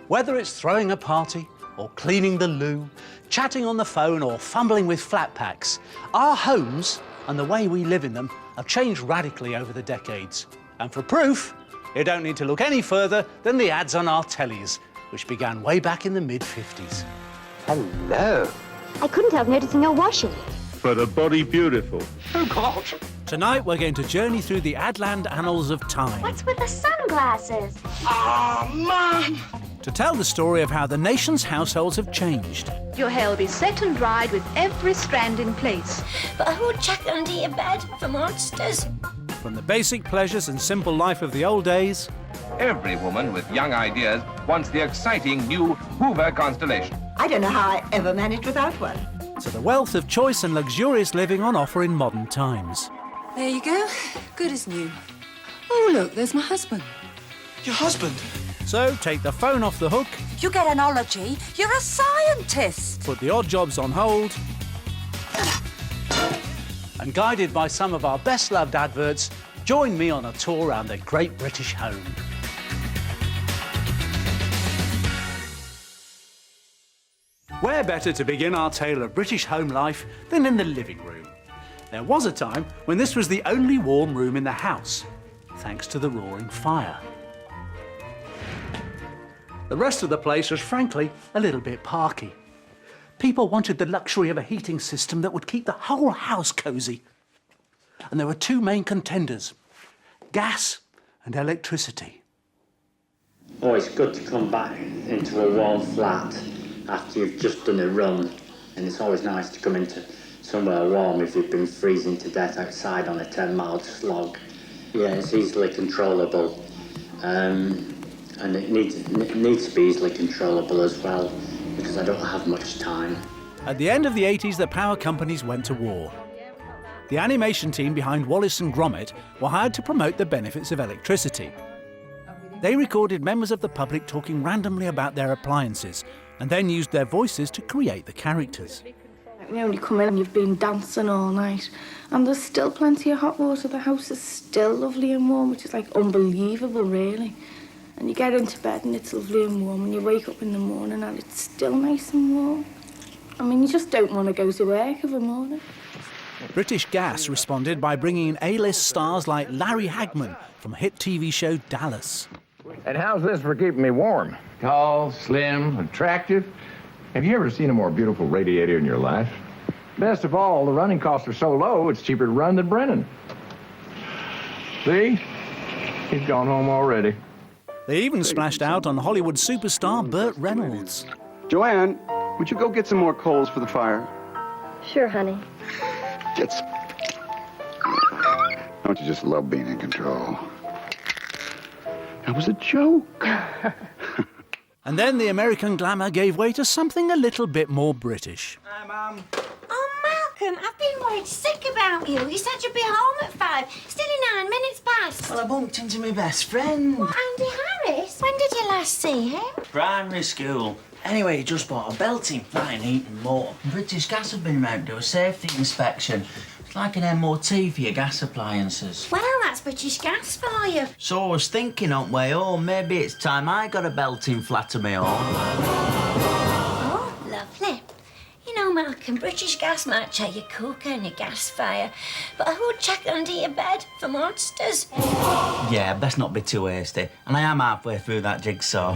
Whether it's throwing a party or cleaning the loo, chatting on the phone or fumbling with flat packs, our homes and the way we live in them have changed radically over the decades. And for proof, you don't need to look any further than the ads on our tellies, which began way back in the mid-50s. Hello. I couldn't help noticing your washing. But a body beautiful. Oh, God. Tonight, we're going to journey through the Adland annals of time. What's with the sunglasses? Oh, Mum. To tell the story of how the nation's households have changed. Your hair will be set and dried with every strand in place. But who'd chuck under your bed for monsters? From the basic pleasures and simple life of the old days. Every woman with young ideas wants the exciting new Hoover constellation. I don't know how I ever managed without one. To the wealth of choice and luxurious living on offer in modern times. There you go. Good as new. Oh, look, there's my husband. Your husband? So take the phone off the hook. You get an ology. You're a scientist. Put the odd jobs on hold. And guided by some of our best-loved adverts, join me on a tour around the great British home. Where better to begin our tale of British home life than in the living room? There was a time when this was the only warm room in the house, thanks to the roaring fire. The rest of the place was, frankly, a little bit parky. People wanted the luxury of a heating system that would keep the whole house cosy. And there were two main contenders, gas and electricity. Oh, it's good to come back into a warm flat after you've just done a run, and it's always nice to come into somewhere warm if you've been freezing to death outside on a 10-mile slog. Yeah, it's easily controllable, and it needs to be easily controllable as well, because I don't have much time. At the end of the 80s, the power companies went to war. The animation team behind Wallace and Gromit were hired to promote the benefits of electricity. They recorded members of the public talking randomly about their appliances and then used their voices to create the characters. You only come in and you've been dancing all night and there's still plenty of hot water. The house is still lovely and warm, which is like unbelievable, really. And you get into bed and it's lovely and warm, and you wake up in the morning and it's still nice and warm. I mean, you just don't want to go to work every morning. British Gas responded by bringing in A-list stars like Larry Hagman from hit TV show Dallas. And how's this for keeping me warm? Tall, slim, attractive. Have you ever seen a more beautiful radiator in your life? Best of all, the running costs are so low, it's cheaper to run than Brennan. See? He's gone home already. They even splashed out on Hollywood superstar Burt Reynolds. Joanne, would you go get some more coals for the fire? Sure, honey. Don't you just love being in control? That was a joke. And then the American glamour gave way to something a little bit more British. Hi, Mum. Oh, Malcolm, I've been worried sick about you. You said you'd be home at 5. Still 9 minutes past. Well, I bumped into my best friend. What, Andy Harris? When did you last see him? Primary school. Anyway, he just bought a belting frying heating motor. British Gas have been round to do a safety inspection. It's like an MOT for your gas appliances. Well, that's British Gas for you. So I was thinking on way home, maybe it's time I got a belting flat of my own. Oh, lovely. You know, Malcolm, British Gas might check your cooker and your gas fire, but who'd check under your bed for monsters? Yeah, best not be too hasty. And I am halfway through that jigsaw.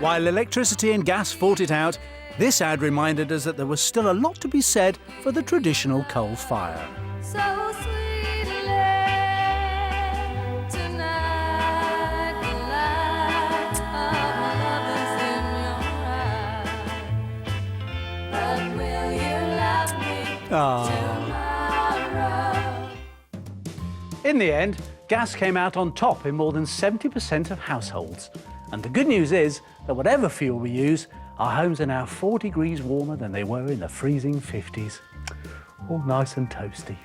While electricity and gas fought it out, this ad reminded us that there was still a lot to be said for the traditional coal fire. So sweetly tonight, the light of love is in your eyes. But will you love me tomorrow? In the end, gas came out on top in more than 70% of households. And the good news is that whatever fuel we use, our homes are now 4 degrees warmer than they were in the freezing 50s. All nice and toasty.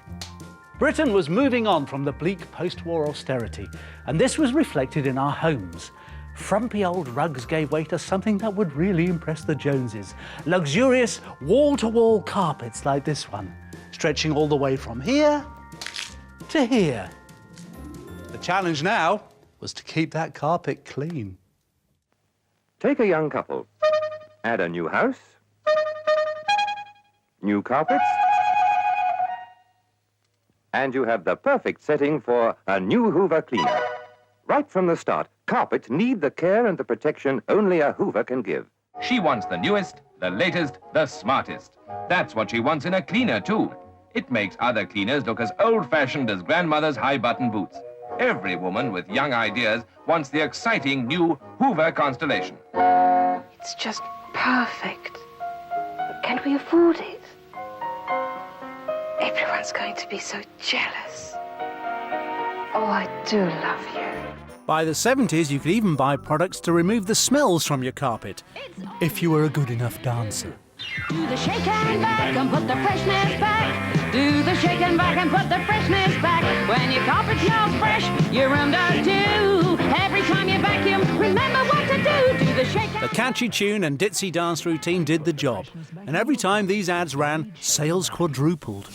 Britain was moving on from the bleak post-war austerity, and this was reflected in our homes. Frumpy old rugs gave way to something that would really impress the Joneses. Luxurious wall-to-wall carpets like this one, stretching all the way from here to here. The challenge now was to keep that carpet clean. Take a young couple. Add a new house. New carpets. And you have the perfect setting for a new Hoover cleaner. Right from the start, carpets need the care and the protection only a Hoover can give. She wants the newest, the latest, the smartest. That's what she wants in a cleaner, too. It makes other cleaners look as old-fashioned as grandmother's high-button boots. Every woman with young ideas wants the exciting new Hoover Constellation. It's just perfect. But can we afford it? Everyone's going to be so jealous. Oh, I do love you. By the 70s, you could even buy products to remove the smells from your carpet, if you were a good enough dancer. Do the shake and back and put the freshness back. Do the shake and back and put the freshness back. When your carpet smells fresh, your room does too. Every time you vacuum, remember what to do. Do the shake and... The catchy tune and ditzy dance routine did the job, and every time these ads ran, sales quadrupled.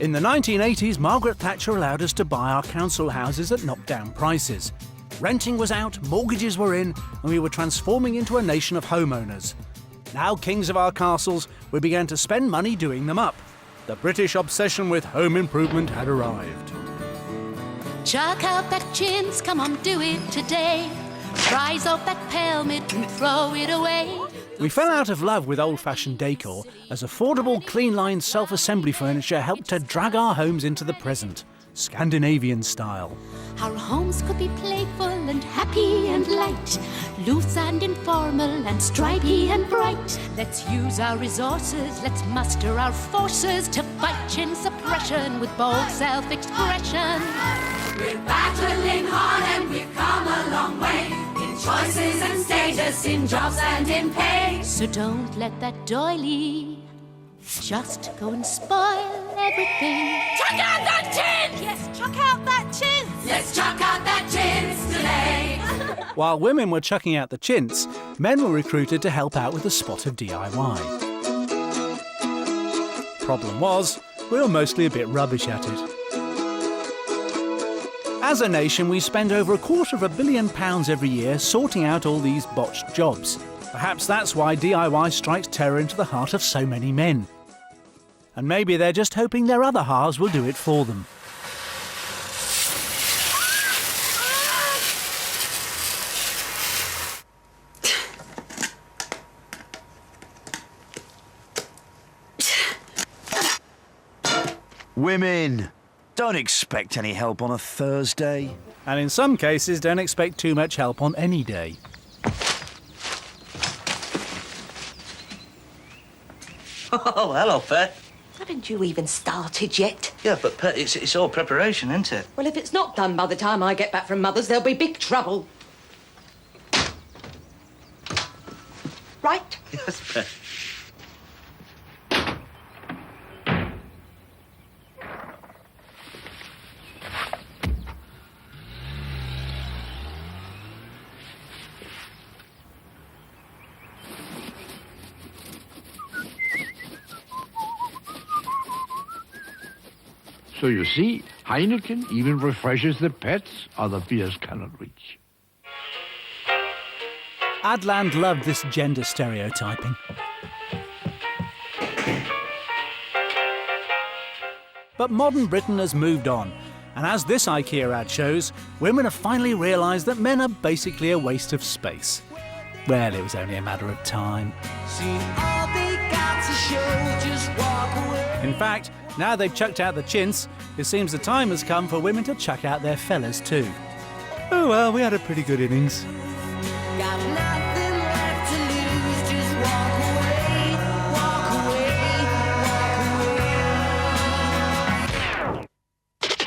In the 1980s, Margaret Thatcher allowed us to buy our council houses at knockdown prices. Renting was out, mortgages were in, and we were transforming into a nation of homeowners. Now kings of our castles, we began to spend money doing them up. The British obsession with home improvement had arrived. Chuck out that chintz, come on, do it today. Rise up that pelmet and throw it away. We fell out of love with old-fashioned decor as affordable, clean-line self-assembly furniture helped to drag our homes into the present, Scandinavian style. Our homes could be playful and happy and light, loose and informal and stripy and bright. Let's use our resources, let's muster our forces to fight chin suppression with bold self-expression. We're battling hard and we've come a long way, in choices and status, in jobs and in pay. So don't let that doily just go and spoil everything. Chuck out that tin! Yes, chuck out that chintz! Let's chuck out that chintz today! While women were chucking out the chintz, men were recruited to help out with a spot of DIY. Problem was, we were mostly a bit rubbish at it. As a nation, we spend over £250 million every year sorting out all these botched jobs. Perhaps that's why DIY strikes terror into the heart of so many men. And maybe they're just hoping their other halves will do it for them. Women, don't expect any help on a Thursday. And in some cases, don't expect too much help on any day. Oh, hello, Pet. Haven't you even started yet? Yeah, but Pet, it's all preparation, isn't it? Well, if it's not done by the time I get back from Mother's, there'll be big trouble. Right? Yes, Pet. So you see, Heineken even refreshes the pets other beers cannot reach. Adland loved this gender stereotyping. But modern Britain has moved on, and as this IKEA ad shows, women have finally realised that men are basically a waste of space. Well, it was only a matter of time. In fact, now they've chucked out the chintz, it seems the time has come for women to chuck out their fellas too. Oh well, we had a pretty good innings. Got nothing left to lose, just walk away, walk away, walk away.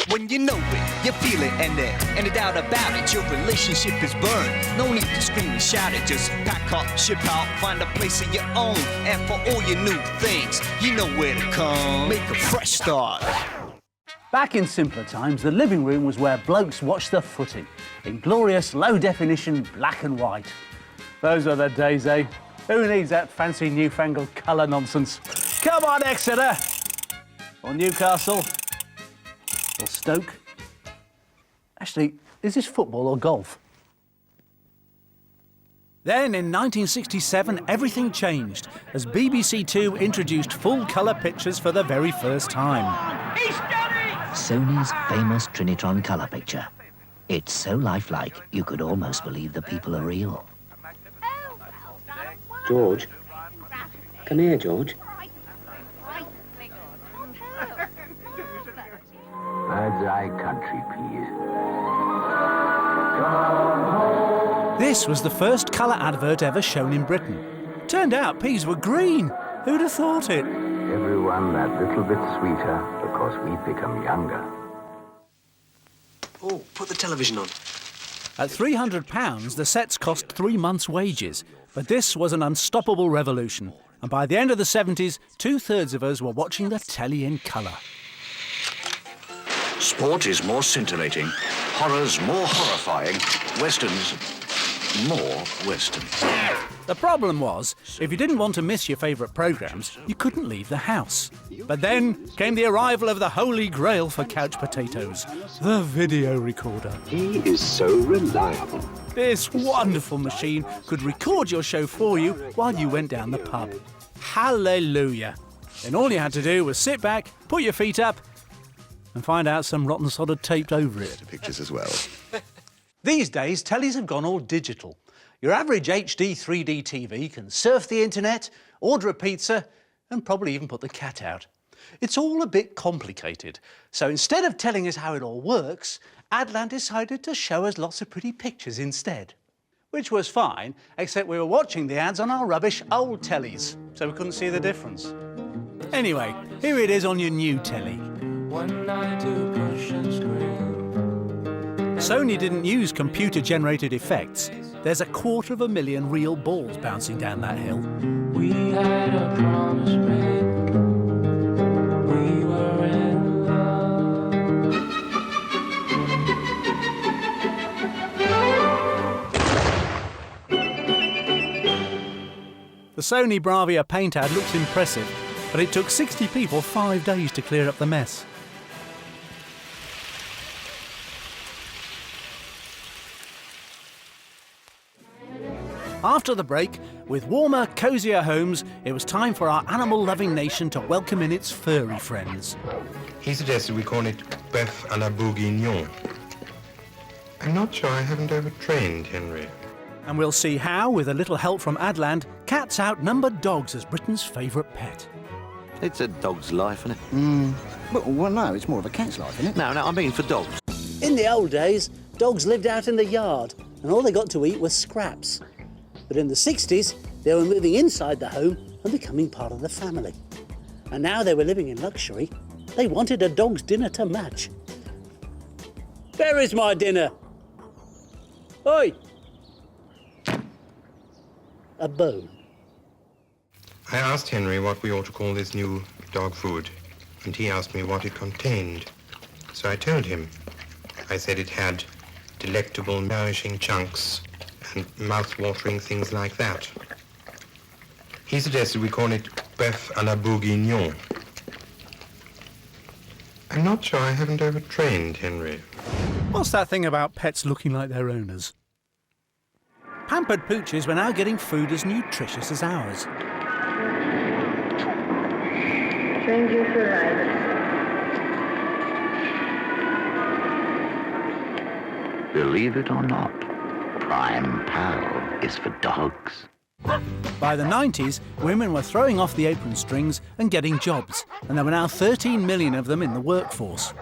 When you know it, you feel it, and there any doubt about it, your relationship is burned. No need to scream and shout it, just pack up, ship out, find a place of your own. And for all your new things, you know where to come. Make a fresh start. Back in simpler times, the living room was where blokes watched the footy, in glorious, low-definition black and white. Those are the days, eh? Who needs that fancy newfangled colour nonsense? Come on, Exeter! Or Newcastle? Or Stoke? Actually, is this football or golf? Then, in 1967, everything changed as BBC Two introduced full-colour pictures for the very first time. Sony's famous Trinitron colour picture. It's so lifelike, you could almost believe the people are real. George? Come here, George. Bird's eye country peas. This was the first colour advert ever shown in Britain. Turned out peas were green. Who'd have thought it? Everyone that little bit sweeter because we've become younger. Oh, put the television on. At £300, the sets cost 3 months' wages. But this was an unstoppable revolution. And by the end of the 70s, 2/3 of us were watching the telly in colour. Sport is more scintillating, horrors more horrifying, westerns more western. The problem was, if you didn't want to miss your favourite programmes, you couldn't leave the house. But then came the arrival of the holy grail for couch potatoes, the video recorder. He is so reliable. This wonderful machine could record your show for you while you went down the pub. Hallelujah. Then all you had to do was sit back, put your feet up, and find out some rotten sod had taped over it. Pictures as well. These days, tellies have gone all digital. Your average HD 3D TV can surf the internet, order a pizza, and probably even put the cat out. It's all a bit complicated. So instead of telling us how it all works, Adland decided to show us lots of pretty pictures instead. Which was fine, except we were watching the ads on our rubbish old tellies, so we couldn't see the difference. Anyway, here it is on your new telly. Sony didn't use computer-generated effects. There's 250,000 real balls bouncing down that hill. We had a promise made. We were in love. The Sony Bravia paint ad looks impressive, but it took 60 people 5 days to clear up the mess. After the break, with warmer, cosier homes, it was time for our animal-loving nation to welcome in its furry friends. He suggested we call it bœuf à la bourguignon. I'm not sure, I haven't overtrained Henry. And we'll see how, with a little help from Adland, cats outnumbered dogs as Britain's favourite pet. It's a dog's life, isn't it? Well, no, it's more of a cat's life, isn't it? No, I mean for dogs. In the old days, dogs lived out in the yard, and all they got to eat was scraps. But in the 60s, they were moving inside the home and becoming part of the family. And now they were living in luxury. They wanted a dog's dinner to match. Where is my dinner? Oi! A bone. I asked Henry what we ought to call this new dog food, and he asked me what it contained. So I told him. I said it had delectable, nourishing chunks and mouth-watering things like that. He suggested we call it bœuf à la bourguignon. I'm not sure, I haven't overtrained Henry. What's that thing about pets looking like their owners? Pampered pooches were now getting food as nutritious as ours. Thank you for arriving. Believe it or not, Prime Pal is for dogs. By the 90s, women were throwing off the apron strings and getting jobs, and there were now 13 million of them in the workforce.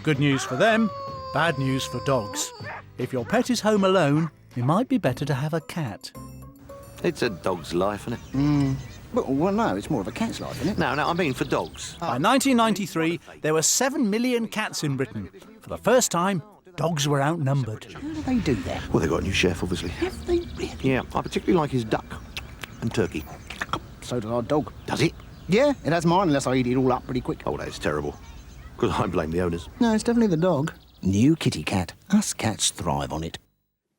Good news for them, bad news for dogs. If your pet is home alone, it might be better to have a cat. It's a dog's life, isn't it? Well, no, it's more of a cat's life, isn't it? No, I mean for dogs. By 1993, there were 7 million cats in Britain. For the first time, dogs were outnumbered. How do they do that? Well, they've got a new chef, obviously. Have they really? Yeah, I particularly like his duck and turkey. So does our dog. Does it? Yeah, it has mine unless I eat it all up pretty quick. Oh, that's terrible. Because I blame the owners. No, it's definitely the dog. New kitty cat. Us cats thrive on it.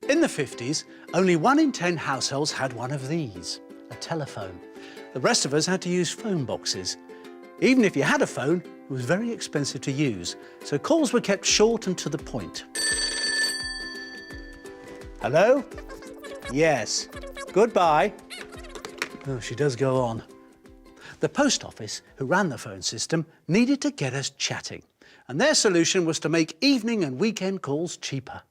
In the 50s, only 1 in 10 households had one of these, a telephone. The rest of us had to use phone boxes. Even if you had a phone, it was very expensive to use, so calls were kept short and to the point. Hello? Yes. Goodbye. Oh, she does go on. The post office, who ran the phone system, needed to get us chatting. And their solution was to make evening and weekend calls cheaper.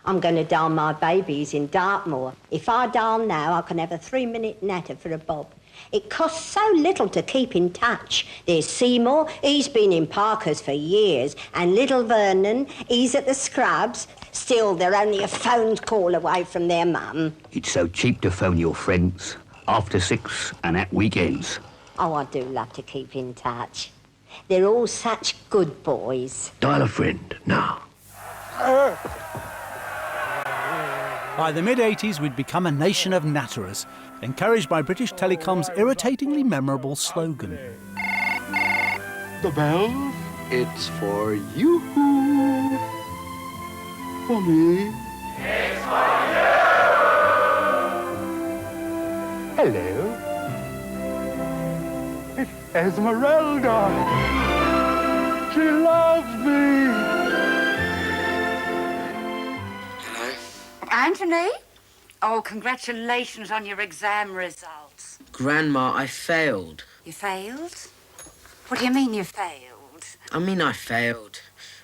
I'm going to dial my babies in Dartmoor. If I dial now, I can have a 3-minute natter for a bob. It costs so little to keep in touch. There's Seymour, he's been in Parker's for years, and little Vernon, he's at the Scrubs. Still, they're only a phone call away from their mum. It's so cheap to phone your friends after 6 and at weekends. Oh, I do love to keep in touch. They're all such good boys. Dial a friend now. By the mid-80s, we'd become a nation of natterers, encouraged by British Telecom's irritatingly memorable slogan. The bell, it's for you. For me. It's for you. Hello. It's Esmeralda. She loves me. Anthony? Oh, congratulations on your exam results. Grandma, I failed. You failed? What do you mean you failed? I mean I failed.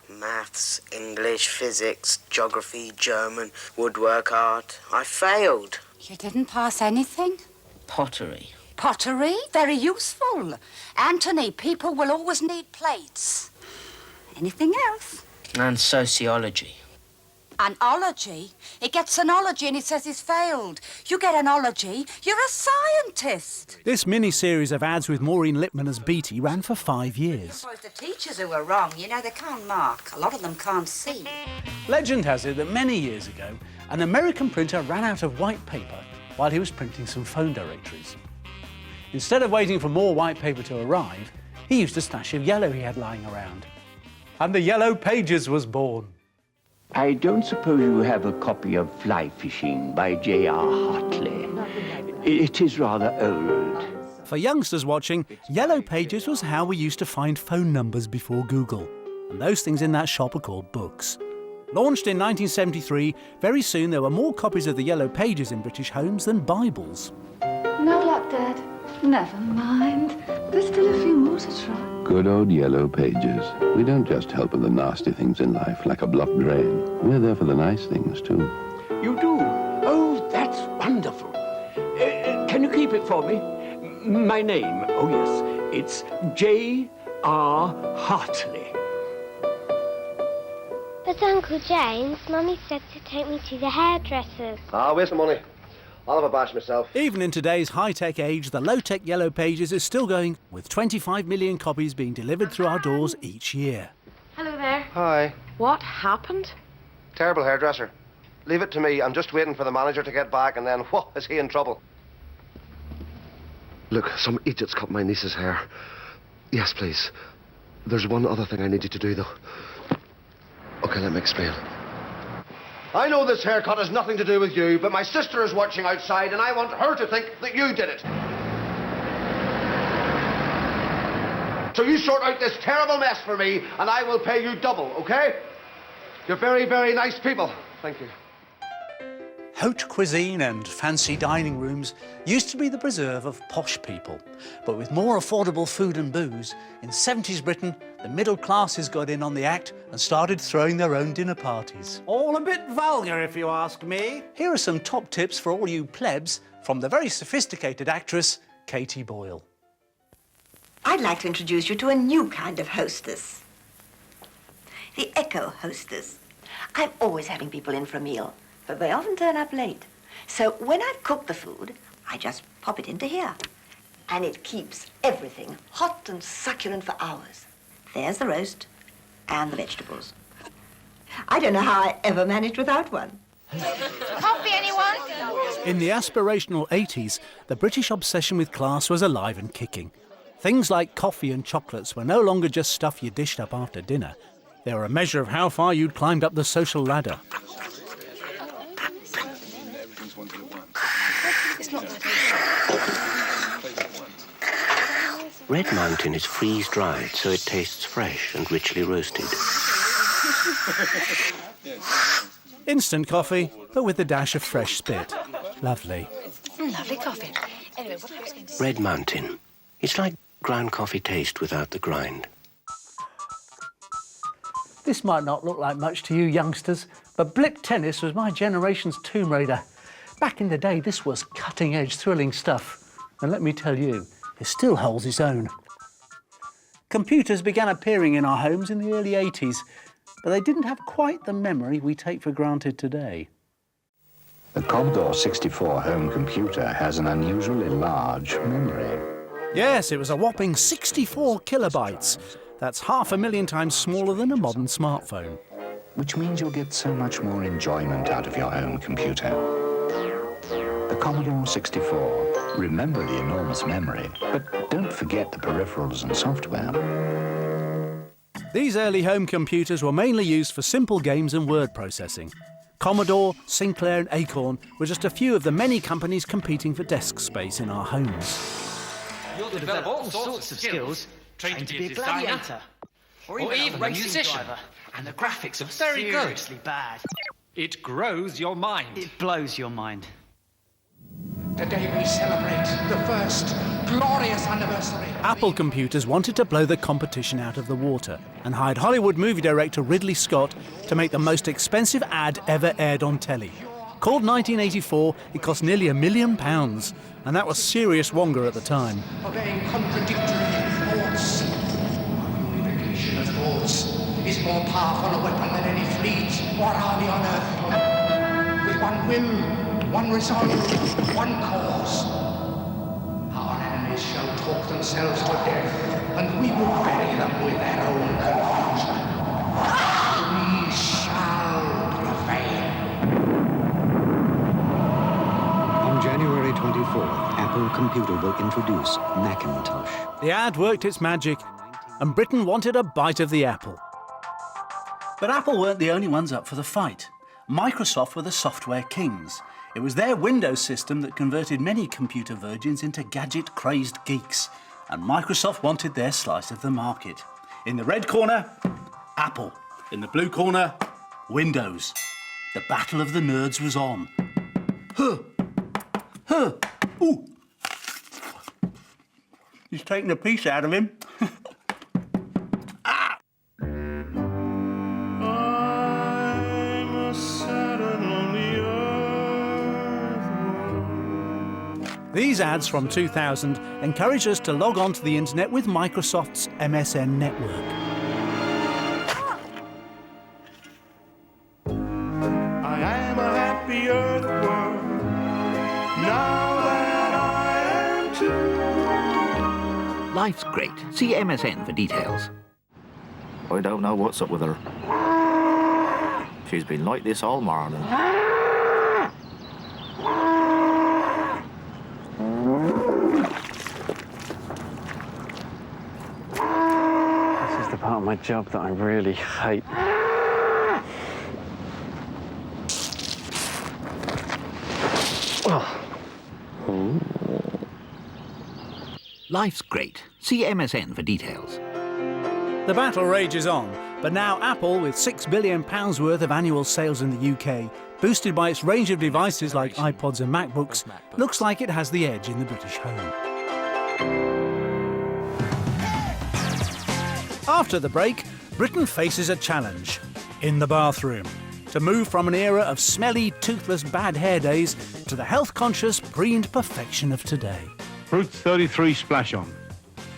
Maths, English, physics, geography, German, woodwork, art. I failed. You didn't pass anything? Pottery. Pottery? Very useful. Anthony, people will always need plates. Anything else? And sociology. An ology? It gets an ology and it says he's failed. You get an ology, you're a scientist. This mini-series of ads with Maureen Lipman as Beattie ran for 5 years. It's the teachers who are wrong. You know, they can't mark. A lot of them can't see. Legend has it that many years ago, an American printer ran out of white paper while he was printing some phone directories. Instead of waiting for more white paper to arrive, he used a stash of yellow he had lying around. And the Yellow Pages was born. I don't suppose you have a copy of Fly Fishing by J.R. Hartley. It is rather old. For youngsters watching, Yellow Pages was how we used to find phone numbers before Google. And those things in that shop are called books. Launched in 1973, very soon there were more copies of the Yellow Pages in British homes than Bibles. No luck, Dad. Never mind. There's still a few more to try. Good old Yellow Pages. We don't just help with the nasty things in life, like a blocked drain. We're there for the nice things, too. You do? Oh, that's wonderful. Can you keep it for me? My name, oh yes, it's J.R. Hartley. But Uncle James, Mummy said to take me to the hairdresser's. Ah, where's the money? I'll have a bash myself. Even in today's high-tech age, the low-tech Yellow Pages is still going, with 25 million copies being delivered through our doors each year. Hello there. Hi. What happened? Terrible hairdresser. Leave it to me. I'm just waiting for the manager to get back, and then, whoa, is he in trouble? Look, some idiot's cut my niece's hair. Yes, please. There's one other thing I need you to do, though. OK, let me explain. I know this haircut has nothing to do with you, but my sister is watching outside, and I want her to think that you did it. So you sort out this terrible mess for me, and I will pay you double, OK? You're very, very nice people. Thank you. Haute cuisine and fancy dining rooms used to be the preserve of posh people. But with more affordable food and booze, in 70s Britain, the middle classes got in on the act and started throwing their own dinner parties. All a bit vulgar, if you ask me. Here are some top tips for all you plebs from the very sophisticated actress, Katie Boyle. I'd like to introduce you to a new kind of hostess. The Echo hostess. I'm always having people in for a meal, but they often turn up late. So when I've cooked the food, I just pop it into here. And it keeps everything hot and succulent for hours. There's the roast and the vegetables. I don't know how I ever managed without one. Coffee, anyone? In the aspirational 80s, the British obsession with class was alive and kicking. Things like coffee and chocolates were no longer just stuff you dished up after dinner. They were a measure of how far you'd climbed up the social ladder. Red Mountain is freeze-dried, so it tastes fresh and richly roasted. Instant coffee, but with a dash of fresh spit. Lovely. Lovely coffee. Anyway, what I was going to say... Red Mountain. It's like ground coffee taste without the grind. This might not look like much to you youngsters, but blip tennis was my generation's Tomb Raider. Back in the day, this was cutting-edge, thrilling stuff. And let me tell you, it still holds its own. Computers began appearing in our homes in the early 80s, but they didn't have quite the memory we take for granted today. The Commodore 64 home computer has an unusually large memory. Yes, it was a whopping 64 kilobytes. That's 500,000 times smaller than a modern smartphone. Which means you'll get so much more enjoyment out of your home computer. The Commodore 64. Remember the enormous memory, but don't forget the peripherals and software. These early home computers were mainly used for simple games and word processing. Commodore, Sinclair and Acorn were just a few of the many companies competing for desk space in our homes. You'll develop all sorts of skills, trained to be a gladiator, or even a musician. Driver. And the graphics are very good. Seriously bad. It grows your mind. It blows your mind. Today we celebrate the first glorious anniversary. Apple computers wanted to blow the competition out of the water and hired Hollywood movie director Ridley Scott to make the most expensive ad ever aired on telly. Called 1984, it cost nearly £1 million, and that was serious wonga at the time. Obeying contradictory thoughts. Unification of thoughts is more powerful a weapon than any fleet or army on earth. With one will, one resolve, one cause. Our enemies shall talk themselves to death, and we will bury them with their own confusion. We shall prevail. On January 24th, Apple Computer will introduce Macintosh. The ad worked its magic, and Britain wanted a bite of the apple. But Apple weren't the only ones up for the fight. Microsoft were the software kings. It was their Windows system that converted many computer virgins into gadget-crazed geeks. And Microsoft wanted their slice of the market. In the red corner, Apple. In the blue corner, Windows. The battle of the nerds was on. Ooh. He's taking a piece out of him. These ads from 2000 encouraged us to log on to the internet with Microsoft's MSN network. I am a happy earthworm, now that I am too. Life's great. See MSN for details. I don't know what's up with her. She's been like this all morning. This is the part of my job that I really hate. Life's great. See MSN for details. The battle rages on, but now Apple, with £6 billion worth of annual sales in the UK, boosted by its range of devices like iPods and MacBooks, looks like it has the edge in the British home. After the break, Britain faces a challenge in the bathroom to move from an era of smelly, toothless, bad hair days to the health-conscious, preened perfection of today. Fruit 33 splash on,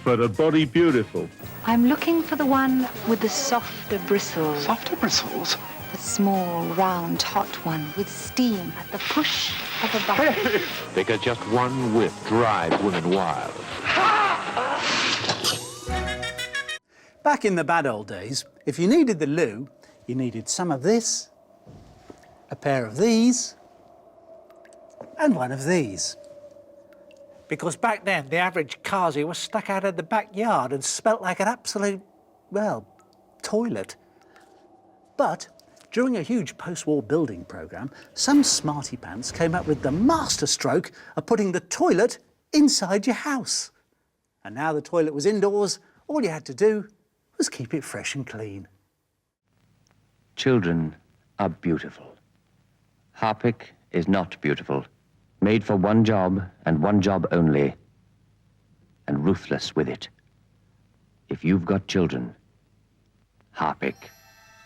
but a body beautiful. I'm looking for the one with the softer bristles. Softer bristles? The small, round, hot one with steam at the push of a button. Because just one whiff drives women wild. Back in the bad old days, if you needed the loo, you needed some of this, a pair of these, and one of these. Because back then, the average carsy was stuck out of the backyard and smelt like an absolute, well, toilet. But during a huge post-war building programme, some smarty pants came up with the masterstroke of putting the toilet inside your house. And now the toilet was indoors, all you had to do was keep it fresh and clean. Children are beautiful. Harpic is not beautiful. Made for one job and one job only. And ruthless with it. If you've got children, Harpic.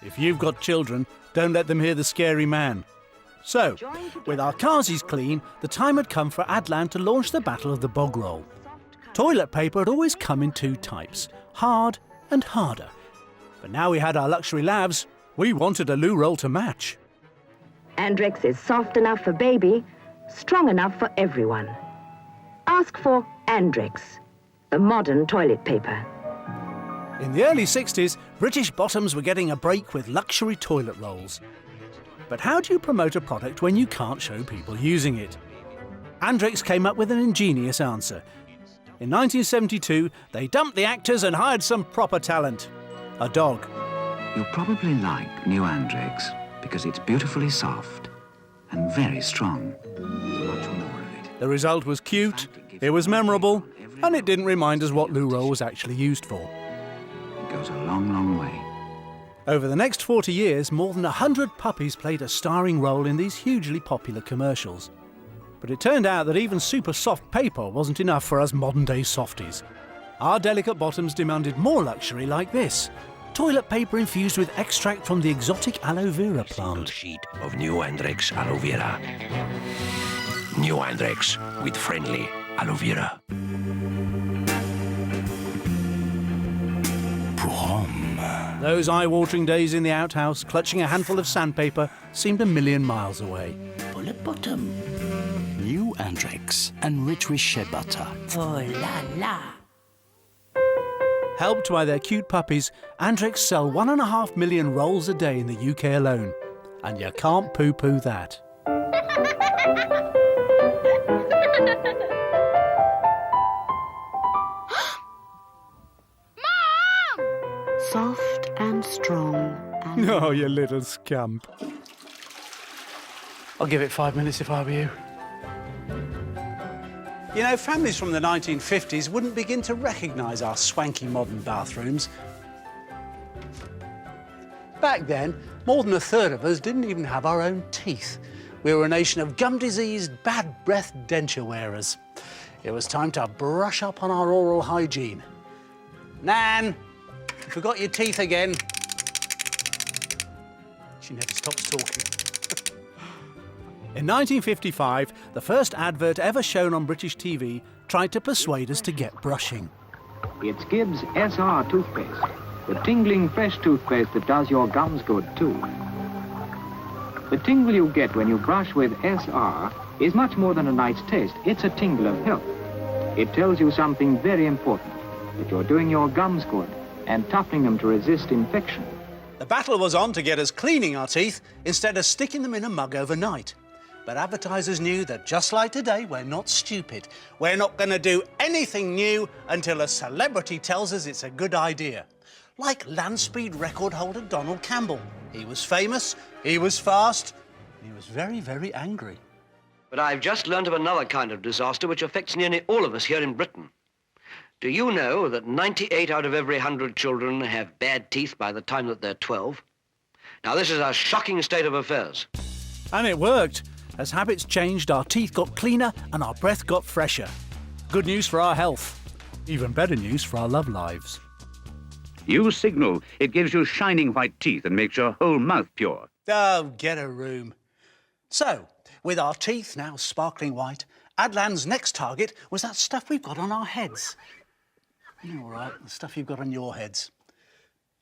If you've got children, don't let them hear the scary man. So, with our carsies clean, the time had come for Adland to launch the Battle of the Bog Roll. Toilet paper had always come in two types, hard and harder. But now we had our luxury labs, we wanted a loo roll to match. Andrex is soft enough for baby, strong enough for everyone. Ask for Andrex, the modern toilet paper. In the early 60s, British bottoms were getting a break with luxury toilet rolls. But how do you promote a product when you can't show people using it? Andrex came up with an ingenious answer. In 1972, they dumped the actors and hired some proper talent. A dog. You'll probably like new Andrex because it's beautifully soft and very strong. There's much more of it. The result was cute, it was memorable, and it didn't remind us what loo roll was actually used for. It goes a long, long way. Over the next 40 years, more than 100 puppies played a starring role in these hugely popular commercials. But it turned out that even super soft paper wasn't enough for us modern-day softies. Our delicate bottoms demanded more luxury like this. Toilet paper infused with extract from the exotic aloe vera plant. Sheet of new Andrex aloe vera. New Andrex with friendly aloe vera. Those eye-watering days in the outhouse, clutching a handful of sandpaper, seemed a million miles away. Bullet bottom. New Andrex, enriched with shea butter. Oh la la. Helped by their cute puppies, Andrex sell 1.5 million rolls a day in the UK alone. And you can't poo-poo that. Soft and strong and... Oh, you little scamp. I'll give it 5 minutes if I were you. You know, families from the 1950s wouldn't begin to recognise our swanky modern bathrooms. Back then, more than a third of us didn't even have our own teeth. We were a nation of gum-diseased, bad-breath denture wearers. It was time to brush up on our oral hygiene. Nan! You forgot your teeth again. She never stops talking. In 1955, the first advert ever shown on British TV tried to persuade us to get brushing. It's Gibbs SR toothpaste, the tingling fresh toothpaste that does your gums good too. The tingle you get when you brush with SR is much more than a nice taste. It's a tingle of health. It tells you something very important, that you're doing your gums good and toughening them to resist infection. The battle was on to get us cleaning our teeth instead of sticking them in a mug overnight. But advertisers knew that just like today, we're not stupid. We're not going to do anything new until a celebrity tells us it's a good idea. Like land speed record holder Donald Campbell. He was famous, he was fast, and he was very, very angry. But I've just learned of another kind of disaster which affects nearly all of us here in Britain. Do you know that 98 out of every 100 children have bad teeth by the time that they're 12? Now, this is a shocking state of affairs. And it worked. As habits changed, our teeth got cleaner and our breath got fresher. Good news for our health. Even better news for our love lives. Use Signal. It gives you shining white teeth and makes your whole mouth pure. Oh, get a room. So, with our teeth now sparkling white, Adland's next target was that stuff we've got on our heads. All right, the stuff you've got on your heads.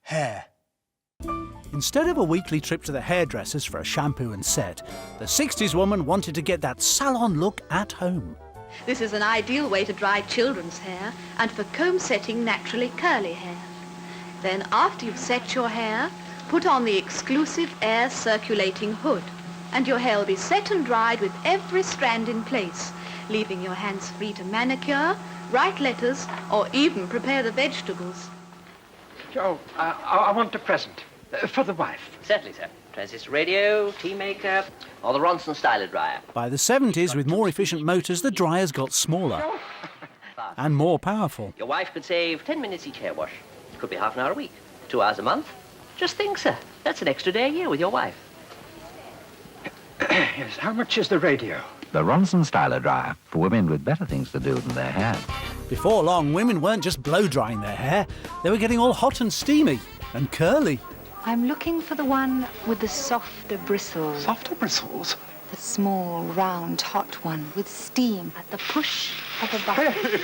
Hair. Instead of a weekly trip to the hairdressers for a shampoo and set, the 60s woman wanted to get that salon look at home. This is an ideal way to dry children's hair and for comb setting naturally curly hair. Then after you've set your hair, put on the exclusive air circulating hood and your hair will be set and dried with every strand in place, leaving your hands free to manicure, write letters or even prepare the vegetables. Joe, I want a present. For the wife. Certainly, sir. Transistor radio, tea maker, or the Ronson styler dryer. By the 70s, with more efficient motors, the dryers got smaller and more powerful. Your wife could save 10 minutes each hair wash. Could be half an hour a week, 2 hours a month. Just think, sir, that's an extra day a year with your wife. Yes, how much is the radio? The Ronson Styler Dryer, for women with better things to do than their hair. Before long, women weren't just blow-drying their hair, they were getting all hot and steamy and curly. I'm looking for the one with the softer bristles. Softer bristles? The small, round, hot one with steam at the push of a button.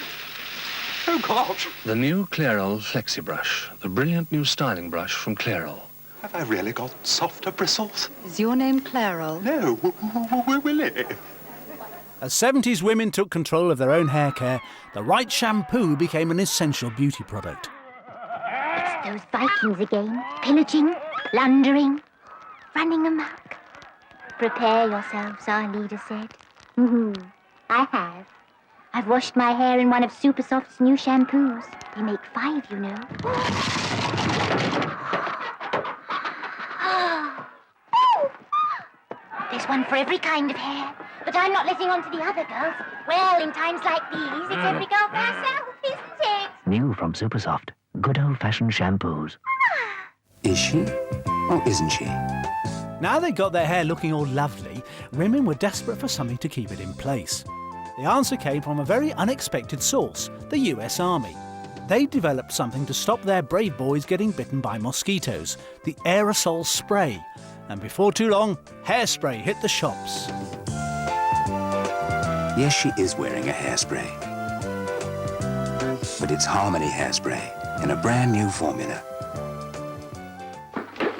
Oh, God! The new Clairol Flexi Brush, the brilliant new styling brush from Clairol. Have I really got softer bristles? Is your name Clairol? No, Willie. As 70s women took control of their own hair care, the right shampoo became an essential beauty product. It's those Vikings again, pillaging, plundering, running amok. Prepare yourselves, our leader said. I have. I've washed my hair in one of Supersoft's new shampoos. They make 5, you know. There's one for every kind of hair. But I'm not letting on to the other girls. Well, in times like these, it's every girl for herself, isn't it? New from Supersoft. Good old-fashioned shampoos. Is she or isn't she? Now they got their hair looking all lovely, women were desperate for something to keep it in place. The answer came from a very unexpected source, the US Army. They developed something to stop their brave boys getting bitten by mosquitoes, the aerosol spray. And before too long, hairspray hit the shops. Yes, she is wearing a hairspray. But it's Harmony Hairspray in a brand new formula.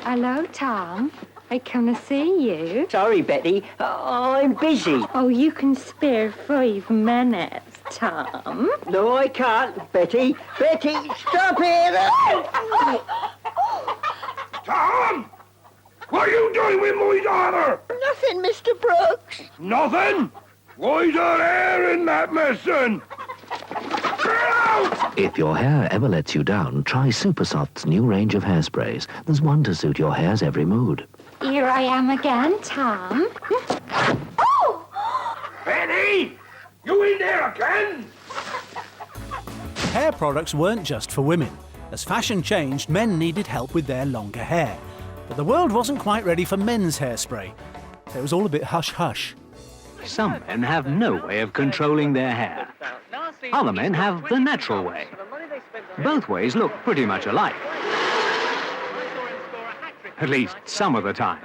Hello, Tom. I come to see you. Sorry, Betty. I'm busy. Oh, you can spare 5 minutes, Tom. No, I can't, Betty. Betty, stop it! Tom! What are you doing with my daughter? Nothing, Mr. Brooks. Nothing? Why's her hair in that messin'? If your hair ever lets you down, try Supersoft's new range of hairsprays. There's one to suit your hair's every mood. Here I am again, Tom. Betty! You in there again? Hair products weren't just for women. As fashion changed, men needed help with their longer hair. But the world wasn't quite ready for men's hairspray. It was all a bit hush-hush. Some men have no way of controlling their hair. Other men have the natural way. Both ways look pretty much alike. At least some of the time.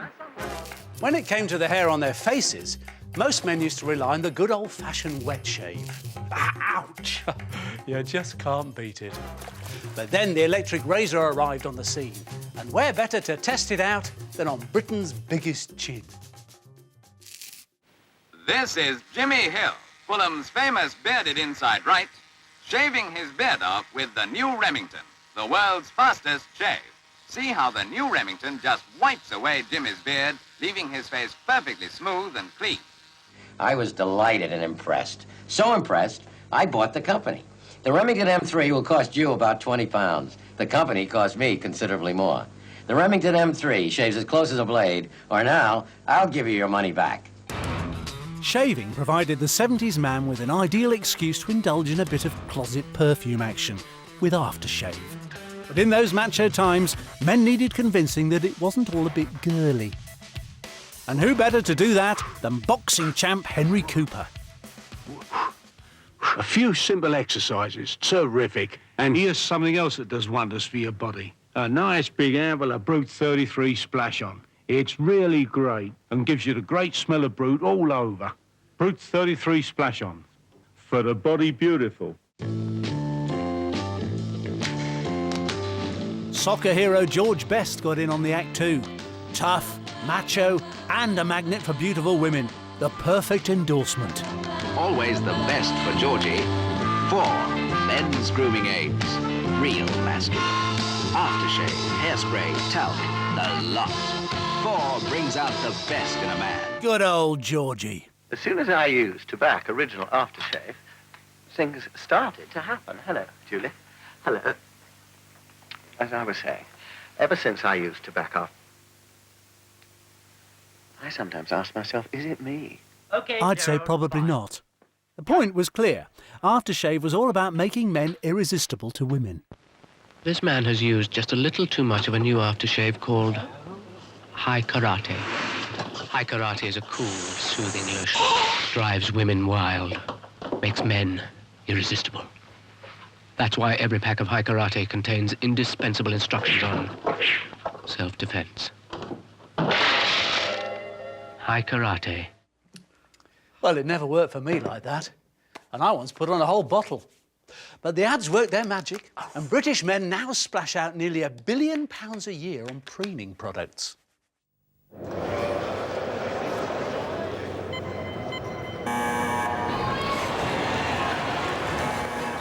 When it came to the hair on their faces, most men used to rely on the good old-fashioned wet shave. Ouch! You just can't beat it. But then the electric razor arrived on the scene, and where better to test it out than on Britain's biggest chin? This is Jimmy Hill, Fulham's famous bearded inside right, shaving his beard off with the new Remington, the world's fastest shave. See how the new Remington just wipes away Jimmy's beard, leaving his face perfectly smooth and clean. I was delighted and impressed. So impressed, I bought the company. The Remington M3 will cost you about 20 pounds. The company cost me considerably more. The Remington M3 shaves as close as a blade, or now, I'll give you your money back. Shaving provided the 70s man with an ideal excuse to indulge in a bit of closet perfume action with aftershave. But in those macho times, men needed convincing that it wasn't all a bit girly. And who better to do that than boxing champ Henry Cooper? A few simple exercises, terrific. And here's something else that does wonders for your body. A nice big handful of Brute 33 Splash On. It's really great and gives you the great smell of Brute all over. Brute 33 Splash On. For the body beautiful. Soccer hero George Best got in on the act too. Tough, macho, and a magnet for beautiful women. The perfect endorsement. Always the best for Georgie. 4 men's grooming aids. Real masculine. Aftershave, hairspray, talc, the lot. 4 brings out the best in a man. Good old Georgie. As soon as I used tobacco original aftershave, things started to happen. Hello, Julie. Hello. As I was saying, ever since I used tobacco, I sometimes ask myself, is it me? Okay, I'd say probably not. The point was clear. Aftershave was all about making men irresistible to women. This man has used just a little too much of a new aftershave called high karate. High karate is a cool, soothing lotion. Drives women wild. Makes men irresistible. That's why every pack of high karate contains indispensable instructions on self-defense. High karate. Well, it never worked for me like that. And I once put on a whole bottle. But the ads work their magic, and British men now splash out nearly £1 billion a year on preening products.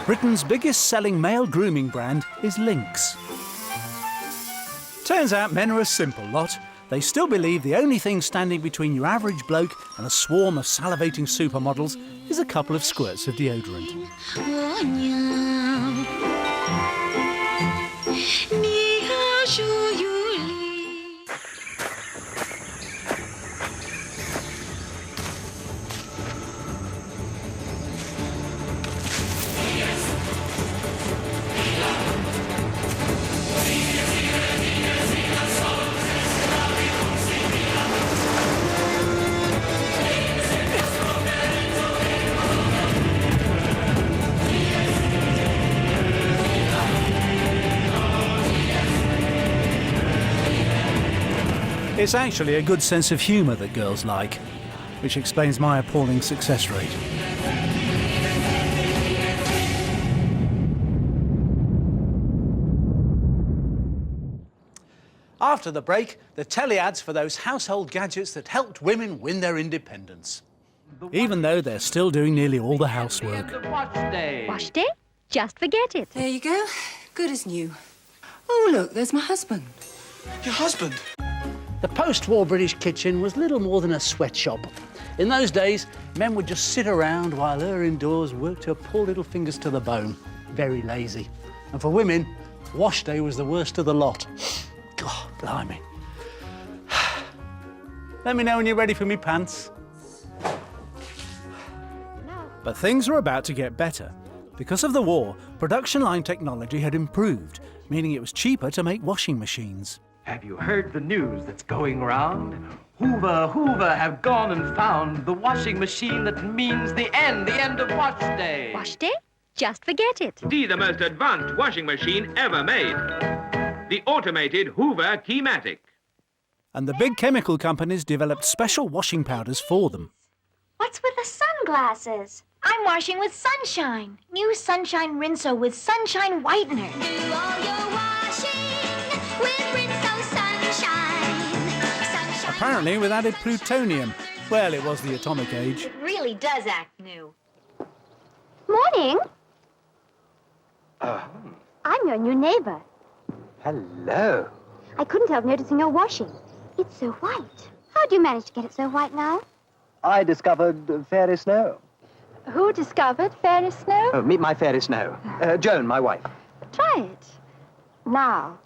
Britain's biggest selling male grooming brand is Lynx. Turns out men are a simple lot. They still believe the only thing standing between your average bloke and a swarm of salivating supermodels is a couple of squirts of deodorant. It's actually a good sense of humour that girls like, which explains my appalling success rate. After the break, the telly ads for those household gadgets that helped women win their independence. Even though they're still doing nearly all the housework. Wash day? Just forget it. There you go. Good as new. Oh, look, there's my husband. Your husband? The post-war British kitchen was little more than a sweatshop. In those days, men would just sit around while her indoors worked her poor little fingers to the bone. Very lazy. And for women, wash day was the worst of the lot. God, blimey. Let me know when you're ready for me pants. But things were about to get better. Because of the war, production line technology had improved, meaning it was cheaper to make washing machines. Have you heard the news that's going round? Hoover have gone and found the washing machine that means the end of wash day. Wash day? Just forget it. See the most advanced washing machine ever made. The automated Hoover Keymatic. And the big chemical companies developed special washing powders for them. What's with the sunglasses? I'm washing with Sunshine. New Sunshine Rinso with Sunshine Whitener. Do all your washing with Rinso Sunshine. Apparently with added plutonium. Well, it was the atomic age. It really does act new. Morning. I'm your new neighbour. Hello. I couldn't help noticing your washing. It's so white. How do you manage to get it so white now? I discovered Fairy Snow. Who discovered Fairy Snow? Meet my Fairy Snow. Joan, my wife. Try it. Now.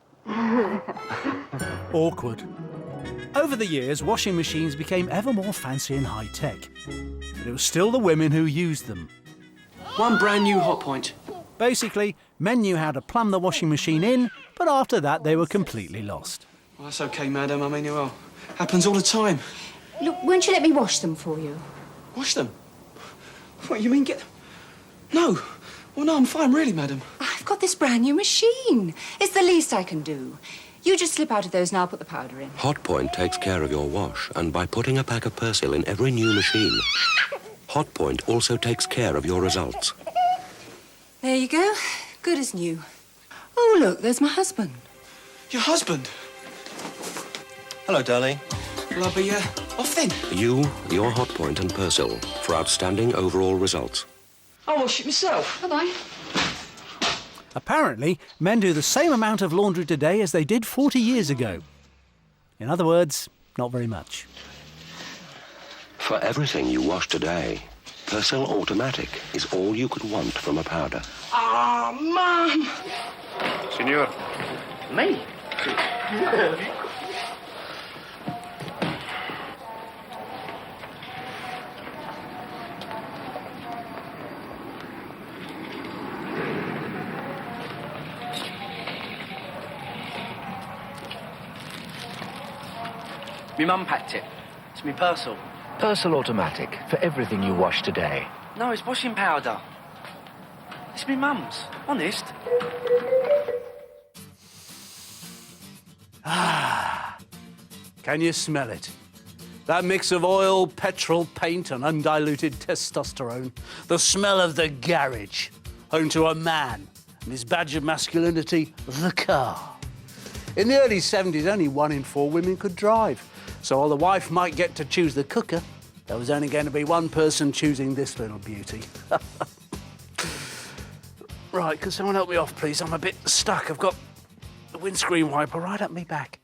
Awkward. Over the years, washing machines became ever more fancy and high-tech. But it was still the women who used them. One brand new hot point. Basically, men knew how to plumb the washing machine in, but after that they were completely lost. Well, that's okay, madam. I mean, well, happens all the time. Look, won't you let me wash them for you? Wash them? What, you mean get them? No. Well, no, I'm fine, really, madam. I've got this brand new machine. It's the least I can do. You just slip out of those and I'll put the powder in. Hotpoint takes care of your wash, and by putting a pack of Persil in every new machine, Hotpoint also takes care of your results. There you go. Good as new. Oh, look, there's my husband. Your husband? Hello, darling. Well, I'll be, off then. You, your Hotpoint and Persil for outstanding overall results. I'll wash it myself. Bye-bye. Apparently, men do the same amount of laundry today as they did 40 years ago. In other words, not very much. For everything you wash today, Persil Automatic is all you could want from a powder. Ah, Mum! Signor. Me? Me mum packed it. It's me Persil. Persil Automatic, for everything you wash today. No, it's washing powder. It's me mum's, honest. Ah, can you smell it? That mix of oil, petrol, paint and undiluted testosterone. The smell of the garage, home to a man and his badge of masculinity, the car. In the early 70s, only 1 in 4 women could drive. So while the wife might get to choose the cooker, there was only going to be one person choosing this little beauty. Right, could someone help me off, please? I'm a bit stuck. I've got the windscreen wiper right up me back.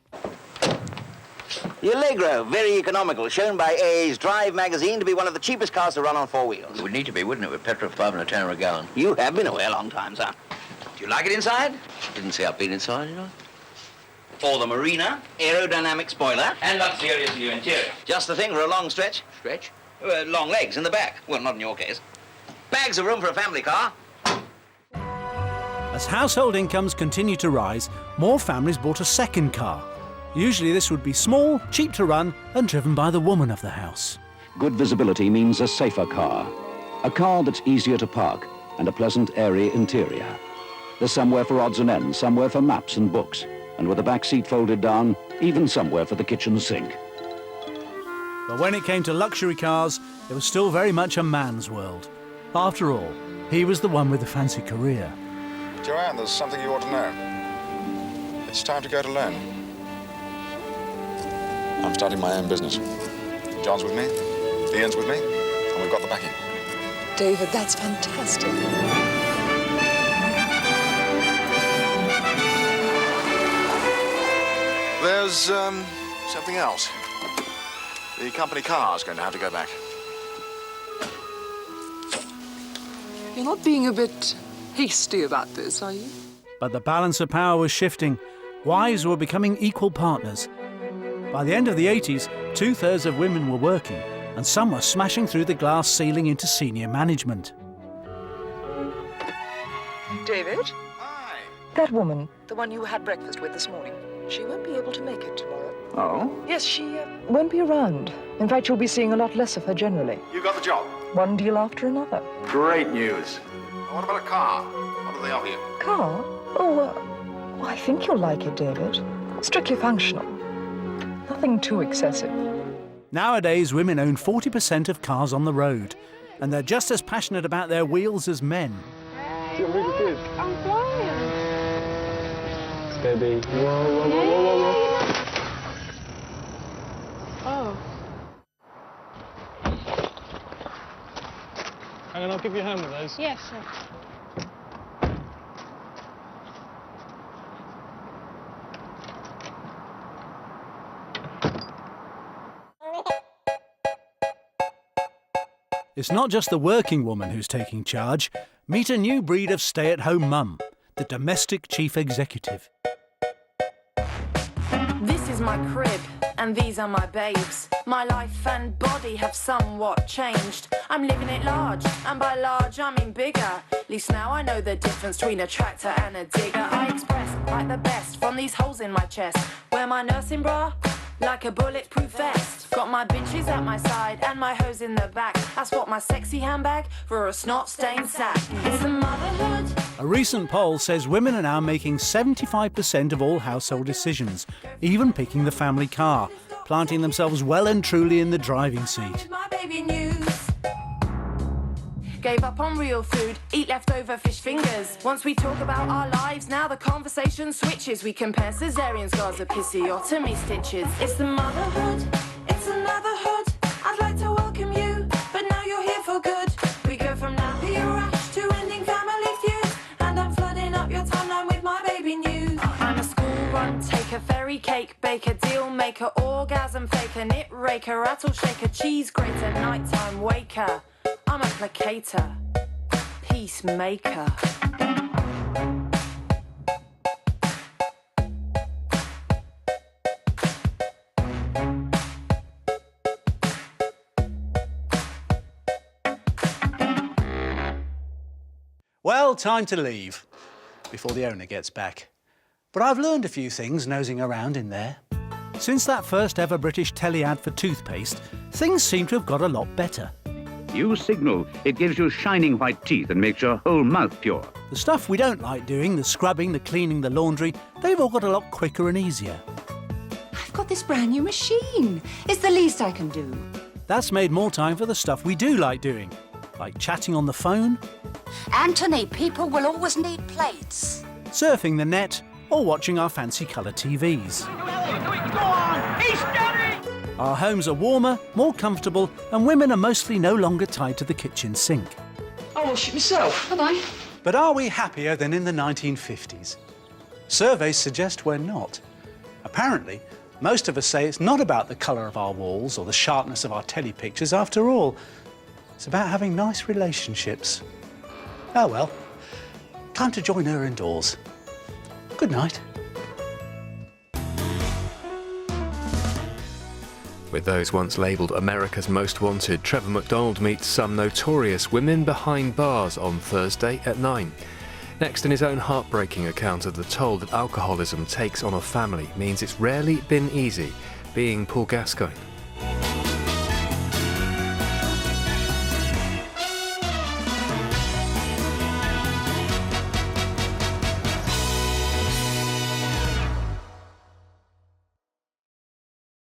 The Allegro, very economical, shown by AA's Drive magazine to be one of the cheapest cars to run on 4 wheels. It would need to be, wouldn't it, with petrol for 5 and a tenner a gallon? You have been away a long time, sir. Do you like it inside? Didn't see I've been inside, you know. For the marina, aerodynamic spoiler, And luxurious new interior. just the thing for a long stretch. Stretch? Long legs in the back. Well, not in your case. Bags of room for a family car. As household incomes continue to rise, more families bought a second car. Usually this would be small, cheap to run and driven by the woman of the house. Good visibility means a safer car. A car that's easier to park and a pleasant, airy interior. There's somewhere for odds and ends, somewhere for maps and books, and with the back seat folded down, even somewhere for the kitchen sink. But when it came to luxury cars, it was still very much a man's world. After all, he was the one with the fancy career. Joanne, there's something you ought to know. It's time to go to learn. I'm starting my own business. John's with me, Ian's with me, and we've got the backing. David, that's fantastic. There's, something else. The company car's going to have to go back. You're not being a bit hasty about this, are you? But the balance of power was shifting. Wives were becoming equal partners. By the end of the 80s, 2/3 of women were working, and some were smashing through the glass ceiling into senior management. David? Hi. That woman, the one you had breakfast with this morning, she won't be able to make it tomorrow. Oh? Yes, she won't be around. In fact, you'll be seeing a lot less of her generally. You got the job. One deal after another. Great news. What about a car? What do they offer you? Car? Oh, I think you'll like it, David. Strictly functional. Nothing too excessive. Nowadays, women own 40% of cars on the road, and they're just as passionate about their wheels as men. You're really good. I'm flying. Steady. Whoa, whoa, whoa, whoa, whoa. Oh. Hang on, I'll give you a hand with those. Yes, sir. It's not just the working woman who's taking charge. Meet a new breed of stay-at-home mum, the domestic chief executive. This is my crib, and these are my babes. My life and body have somewhat changed. I'm living it large, and by large I mean bigger. At least now I know the difference between a tractor and a digger. I express like the best from these holes in my chest. Wear my nursing bra like a bulletproof vest. Got my bitches at my side and my hose in the back. I swap my sexy handbag for a snot-stained sack. It's the motherhood. A recent poll says women are now making 75% of all household decisions, even picking the family car, planting themselves well and truly in the driving seat. My baby news. Gave up on real food, eat leftover fish fingers. Once we talk about our lives, now the conversation switches. We compare cesarean scars, episiotomy stitches. It's the motherhood, it's another hood. I'd like to welcome you, but now you're here for good. We go from nappy rash to ending family feuds, and I'm flooding up your timeline with my baby news. I'm a school run taker, fairy cake baker, deal maker, orgasm faker, knit raker, rattle shaker, cheese grater, nighttime waker. I'm a placator, peacemaker. Well, time to leave, before the owner gets back. But I've learned a few things nosing around in there. Since that first ever British telly ad for toothpaste, things seem to have got a lot better. Use Signal. It gives you shining white teeth and makes your whole mouth pure. The stuff we don't like doing, the scrubbing, the cleaning, the laundry, they've all got a lot quicker and easier. I've got this brand new machine. It's the least I can do. That's made more time for the stuff we do like doing, like chatting on the phone, Anthony, people will always need plates. surfing the net, or watching our fancy colour TVs. Go on! He's steady! Our homes are warmer, more comfortable, and women are mostly no longer tied to the kitchen sink. I'll wash it myself. Bye-bye. But are we happier than in the 1950s? Surveys suggest we're not. Apparently, most of us say it's not about the colour of our walls or the sharpness of our telly pictures after all. It's about having nice relationships. Oh well, time to join her indoors. Good night. With those once labelled America's Most Wanted, Trevor McDonald meets some notorious women behind bars on Thursday at 9. Next, in his own heartbreaking account of the toll that alcoholism takes on a family means it's rarely been easy being Paul Gascoigne.